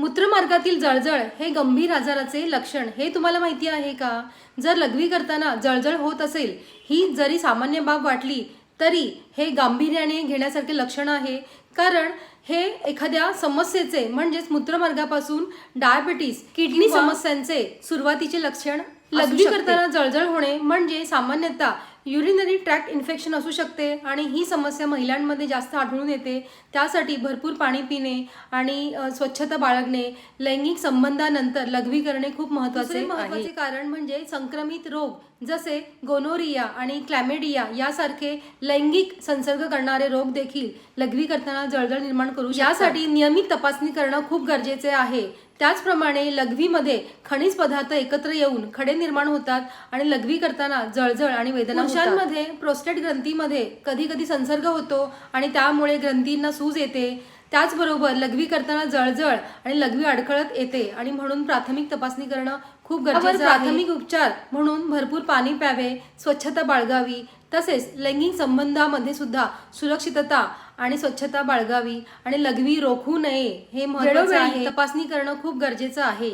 मूत्रमार्गातील जळजळ हे गंभीर आजाराचे लक्षण हे तुम्हाला माहिती आहे का? जर लघवी करताना जळजळ होत असेल, ही जरी सामान्य बाब वाटली तरी हे गांभीर्याने घेण्यासारखे लक्षण आहे. कारण हे एखाद्या समस्येचे म्हणजेच मूत्रमार्गापासून डायबिटीस, किडनी समस्यांचे सुरुवातीचे लक्षण. लघवी करताना जळजळ होणे म्हणजे सामान्यतः युरिनरी ट्रॅक्ट इन्फेक्शन असू शकते आणि ही समस्या महिलांमध्ये जास्त आढळून येते. त्यासाठी भरपूर पाणी पिणे आणि स्वच्छता बाळगणे, लैंगिक संबंधानंतर लघवी करणे खूप महत्त्वाचे आहे. कारण म्हणजे संक्रमित रोग जसे गोनोरिया आणि क्लॅमेडिया यासारखे लैंगिक संसर्ग करणारे रोग देखील लघवी करताना जळजळ निर्माण करू शकतात. यासाठी नियमित तपासणी करणं खूप गरजेचे आहे. त्याचप्रमाणे लघवीमध्ये खनिज पदार्थ एकत्र येऊन खडे निर्माण होतात आणि लघवी करताना जळजळ आणि वेदना. पुरुषांमध्ये प्रोस्टेट ग्रंथीमध्ये कधी कधी संसर्ग होतो आणि त्यामुळे ग्रंथींना सूज येते. त्याचबरोबर लघवी करताना जळजळ आणि लघवी अडखळत येते आणि म्हणून प्राथमिक तपासणी करणं खूप गरजेचं आहे. प्राथमिक उपचार म्हणून भरपूर पाणी प्यावे, स्वच्छता बाळगावी, तसेच लैंगिक संबंधामध्ये सुद्धा सुरक्षितता आणि स्वच्छता बाळगावी आणि लघवी रोखू नये हे महत्त्वाचे आहे. तपासणी करणं खूप गरजेचं आहे.